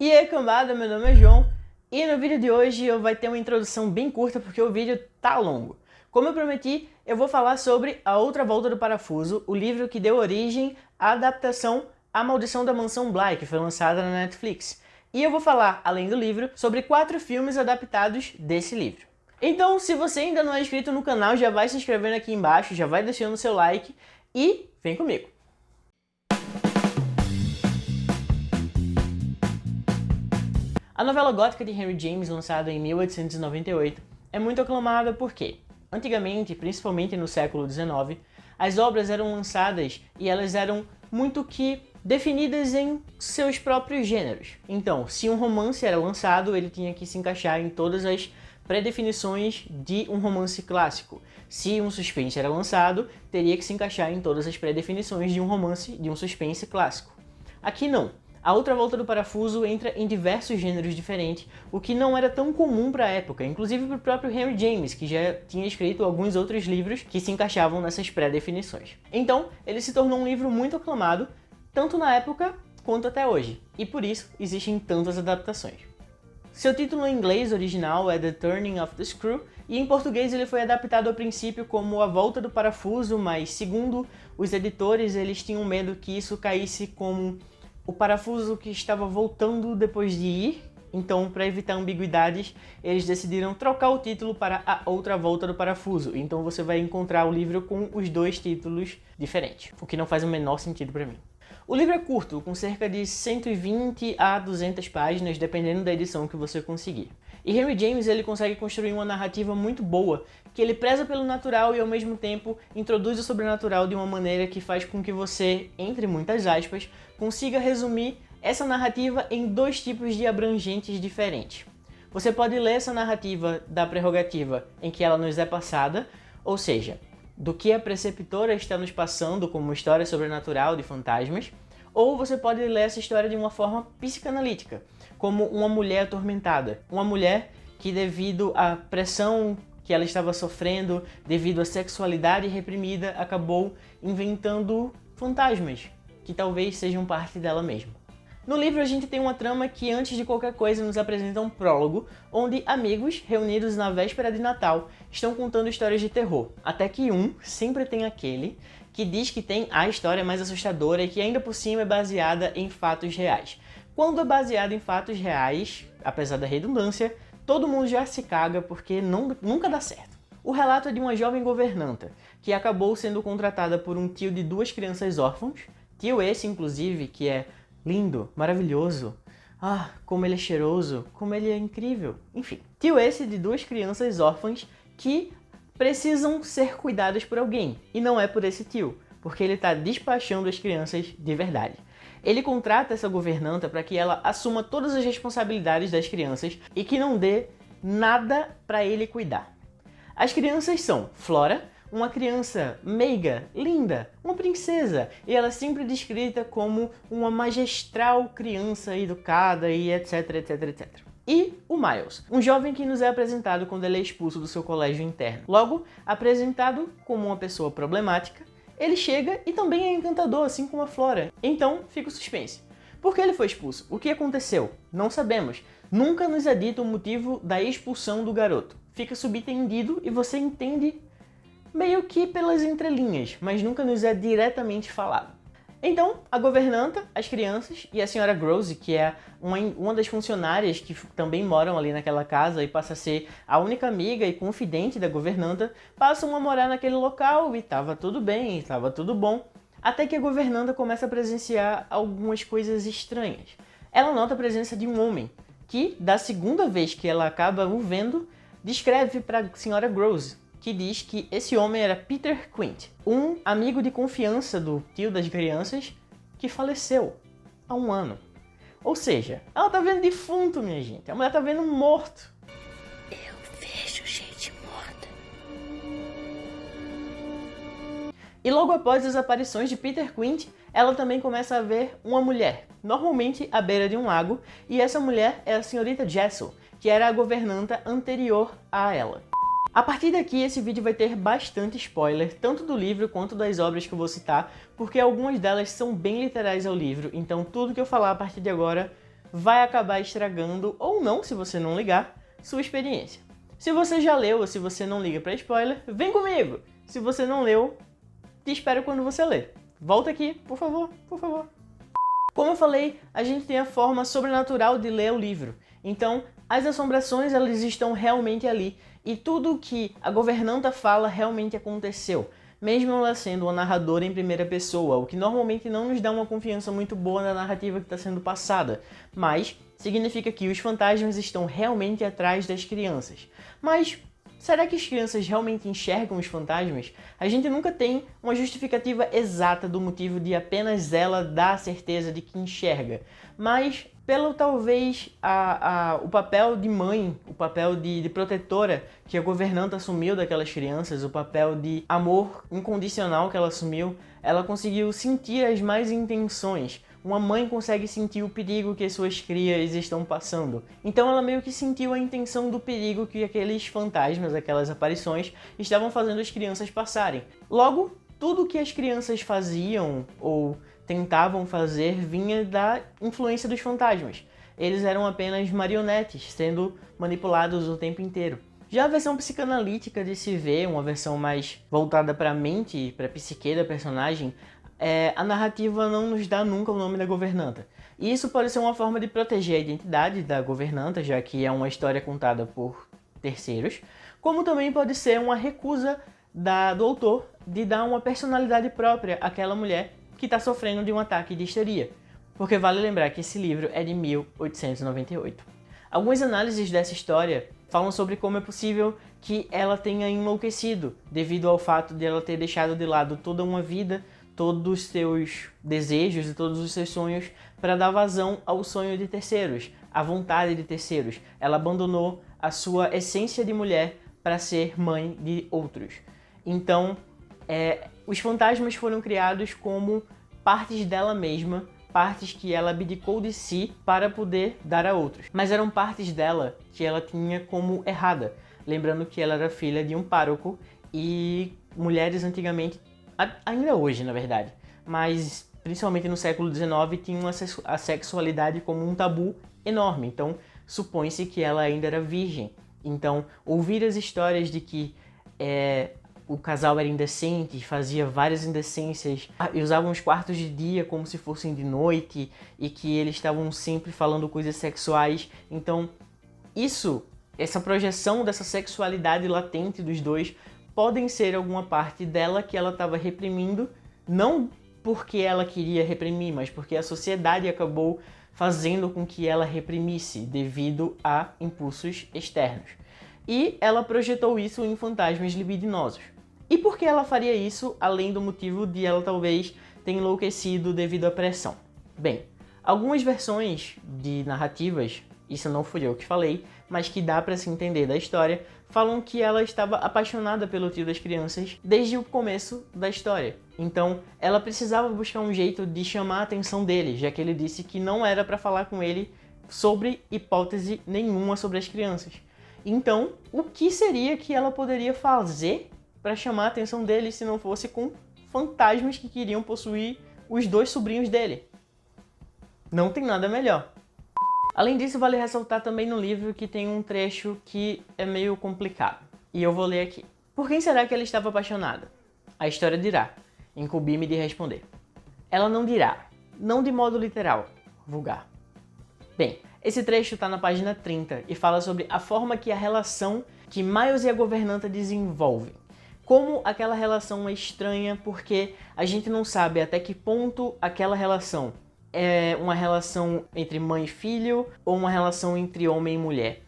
E aí, cambada, meu nome é João e no vídeo de hoje eu vai ter uma introdução bem curta porque o vídeo tá longo. Como eu prometi, eu vou falar sobre A Outra Volta do Parafuso, o livro que deu origem à adaptação A Maldição da Mansão Bly, que foi lançada na Netflix. E eu vou falar, além do livro, sobre 4 filmes adaptados desse livro. Então, se você ainda não é inscrito no canal, já vai se inscrevendo aqui embaixo, já vai deixando o seu like e vem comigo! A novela gótica de Henry James, lançada em 1898, é muito aclamada porque, antigamente, principalmente no século XIX, as obras eram lançadas e elas eram muito que definidas em seus próprios gêneros. Então, se um romance era lançado, ele tinha que se encaixar em todas as pré-definições de um romance clássico. Se um suspense era lançado, teria que se encaixar em todas as pré-definições de um romance, de um suspense clássico. Aqui não. A Outra Volta do Parafuso entra em diversos gêneros diferentes, o que não era tão comum para a época, inclusive para o próprio Henry James, que já tinha escrito alguns outros livros que se encaixavam nessas pré-definições. Então, ele se tornou um livro muito aclamado, tanto na época quanto até hoje, e por isso existem tantas adaptações. Seu título em inglês original é The Turning of the Screw, e em português ele foi adaptado a princípio como A Volta do Parafuso, mas segundo os editores, eles tinham medo que isso caísse como o parafuso que estava voltando depois de ir, então para evitar ambiguidades, eles decidiram trocar o título para A Outra Volta do Parafuso, então você vai encontrar o livro com os dois títulos diferentes, o que não faz o menor sentido para mim. O livro é curto, com cerca de 120 a 200 páginas, dependendo da edição que você conseguir. E Henry James ele consegue construir uma narrativa muito boa, que ele preza pelo natural e ao mesmo tempo introduz o sobrenatural de uma maneira que faz com que você, entre muitas aspas, consiga resumir essa narrativa em 2 tipos de abrangentes diferentes. Você pode ler essa narrativa da prerrogativa em que ela nos é passada, ou seja, do que a preceptora está nos passando como história sobrenatural de fantasmas, ou você pode ler essa história de uma forma psicanalítica, como uma mulher atormentada, uma mulher que devido à pressão que ela estava sofrendo, devido à sexualidade reprimida, acabou inventando fantasmas, que talvez sejam parte dela mesma. No livro a gente tem uma trama que antes de qualquer coisa nos apresenta um prólogo, onde amigos reunidos na véspera de Natal estão contando histórias de terror, até que sempre tem aquele que diz que tem a história mais assustadora e que ainda por cima é baseada em fatos reais. Quando é baseado em fatos reais, apesar da redundância, todo mundo já se caga porque nunca dá certo. O relato é de uma jovem governanta, que acabou sendo contratada por um tio de 2 crianças órfãos, tio esse inclusive que é lindo, maravilhoso, como ele é cheiroso, como ele é incrível, enfim. Tio esse de 2 crianças órfãs que precisam ser cuidadas por alguém, e não é por esse tio, porque ele está despachando as crianças de verdade. Ele contrata essa governanta para que ela assuma todas as responsabilidades das crianças e que não dê nada para ele cuidar. As crianças são Flora, uma criança meiga, linda, uma princesa, e ela é sempre descrita como uma magistral criança educada e etc, etc, etc. E o Miles, um jovem que nos é apresentado quando ele é expulso do seu colégio interno. Logo, apresentado como uma pessoa problemática, ele chega e também é encantador, assim como a Flora. Então, fica o suspense. Por que ele foi expulso? O que aconteceu? Não sabemos. Nunca nos é dito o motivo da expulsão do garoto. Fica subentendido e você entende meio que pelas entrelinhas, mas nunca nos é diretamente falado. Então, a governanta, as crianças e a senhora Grose, que é uma das funcionárias que também moram ali naquela casa e passa a ser a única amiga e confidente da governanta, passam a morar naquele local e estava tudo bem, estava tudo bom, até que a governanta começa a presenciar algumas coisas estranhas. Ela nota a presença de um homem, que, da segunda vez que ela acaba o vendo, descreve para a senhora Grose, que diz que esse homem era Peter Quint, um amigo de confiança do tio das crianças que faleceu há 1 ano. Ou seja, ela tá vendo defunto, minha gente. A mulher tá vendo morto. Eu vejo gente morta. E logo após as aparições de Peter Quint, ela também começa a ver uma mulher, normalmente à beira de um lago, e essa mulher é a senhorita Jessel, que era a governanta anterior a ela. A partir daqui, esse vídeo vai ter bastante spoiler, tanto do livro quanto das obras que eu vou citar, porque algumas delas são bem literais ao livro, então tudo que eu falar a partir de agora vai acabar estragando, ou não, se você não ligar, sua experiência. Se você já leu ou se você não liga para spoiler, vem comigo! Se você não leu, te espero quando você ler. Volta aqui, por favor, por favor. Como eu falei, a gente tem a forma sobrenatural de ler o livro. Então, as assombrações elas estão realmente ali. E tudo o que a governanta fala realmente aconteceu. Mesmo ela sendo uma narradora em primeira pessoa, o que normalmente não nos dá uma confiança muito boa na narrativa que está sendo passada. Mas significa que os fantasmas estão realmente atrás das crianças. Mas será que as crianças realmente enxergam os fantasmas? A gente nunca tem uma justificativa exata do motivo de apenas ela dar a certeza de que enxerga. Mas pelo talvez o papel de mãe, o papel de protetora que a governanta assumiu daquelas crianças, o papel de amor incondicional que ela assumiu, ela conseguiu sentir as más intenções. Uma mãe consegue sentir o perigo que suas crias estão passando. Então ela meio que sentiu a intenção do perigo que aqueles fantasmas, aquelas aparições, estavam fazendo as crianças passarem. Logo, tudo que as crianças faziam ou tentavam fazer vinha da influência dos fantasmas. Eles eram apenas marionetes, sendo manipulados o tempo inteiro. Já a versão psicanalítica de se ver, uma versão mais voltada para a mente e para a psique da personagem, a narrativa não nos dá nunca o nome da governanta. E isso pode ser uma forma de proteger a identidade da governanta, já que é uma história contada por terceiros, como também pode ser uma recusa do autor de dar uma personalidade própria àquela mulher que está sofrendo de um ataque de histeria. Porque vale lembrar que esse livro é de 1898. Algumas análises dessa história falam sobre como é possível que ela tenha enlouquecido devido ao fato de ela ter deixado de lado toda uma vida, todos os seus desejos e todos os seus sonhos para dar vazão ao sonho de terceiros, à vontade de terceiros. Ela abandonou a sua essência de mulher para ser mãe de outros. Então, os fantasmas foram criados como partes dela mesma, partes que ela abdicou de si para poder dar a outros. Mas eram partes dela que ela tinha como errada. Lembrando que ela era filha de um pároco e mulheres antigamente, ainda hoje na verdade, mas principalmente no século XIX, tinham a sexualidade como um tabu enorme. Então supõe-se que ela ainda era virgem. Então ouvir as histórias de que o casal era indecente, fazia várias indecências e usavam os quartos de dia como se fossem de noite e que eles estavam sempre falando coisas sexuais. Então essa projeção dessa sexualidade latente dos dois podem ser alguma parte dela que ela estava reprimindo, não porque ela queria reprimir, mas porque a sociedade acabou fazendo com que ela reprimisse devido a impulsos externos. E ela projetou isso em fantasmas libidinosos. E por que ela faria isso, além do motivo de ela talvez ter enlouquecido devido à pressão? Bem, algumas versões de narrativas, isso não fui eu que falei, mas que dá para se entender da história, falam que ela estava apaixonada pelo tio das crianças desde o começo da história. Então, ela precisava buscar um jeito de chamar a atenção dele, já que ele disse que não era para falar com ele sobre hipótese nenhuma sobre as crianças. Então, o que seria que ela poderia fazer para chamar a atenção dele se não fosse com fantasmas que queriam possuir os dois sobrinhos dele? Não tem nada melhor. Além disso, vale ressaltar também no livro que tem um trecho que é meio complicado. E eu vou ler aqui. Por quem será que ela estava apaixonada? A história dirá. Incumbi-me de responder. Ela não dirá. Não de modo literal. Vulgar. Bem, esse trecho está na página 30 e fala sobre a forma que a relação que Miles e a governanta desenvolvem. Como aquela relação é estranha porque a gente não sabe até que ponto aquela relação é uma relação entre mãe e filho ou uma relação entre homem e mulher.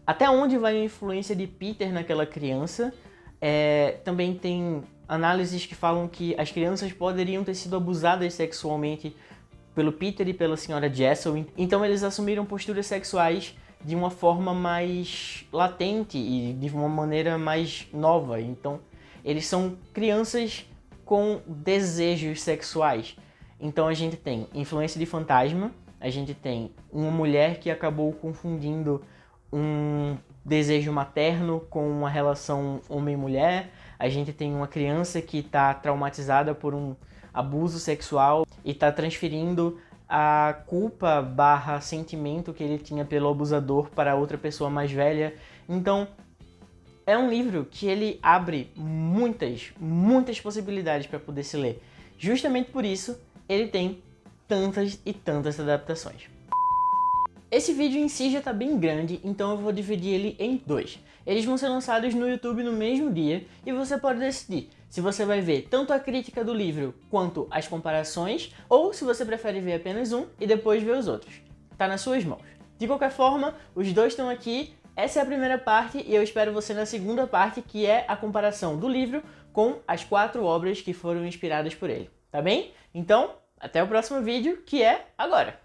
Até onde vai a influência de Peter naquela criança? Também tem análises que falam que as crianças poderiam ter sido abusadas sexualmente pelo Peter e pela senhora Jessel. Então eles assumiram posturas sexuais de uma forma mais latente e de uma maneira mais nova. Então eles são crianças com desejos sexuais. Então a gente tem influência de fantasma, a gente tem uma mulher que acabou confundindo um desejo materno com uma relação homem-mulher, a gente tem uma criança que está traumatizada por um abuso sexual e está transferindo a culpa barra sentimento que ele tinha pelo abusador para outra pessoa mais velha. Então, é um livro que ele abre muitas possibilidades para poder se ler. Justamente por isso, ele tem tantas e tantas adaptações. Esse vídeo em si já está bem grande, então eu vou dividir ele em dois. Eles vão ser lançados no YouTube no mesmo dia e você pode decidir se você vai ver tanto a crítica do livro quanto as comparações, ou se você prefere ver apenas um e depois ver os outros. Tá nas suas mãos. De qualquer forma, os dois estão aqui. Essa é a primeira parte e eu espero você na segunda parte, que é a comparação do livro com as 4 obras que foram inspiradas por ele. Tá bem? Então, até o próximo vídeo, que é agora!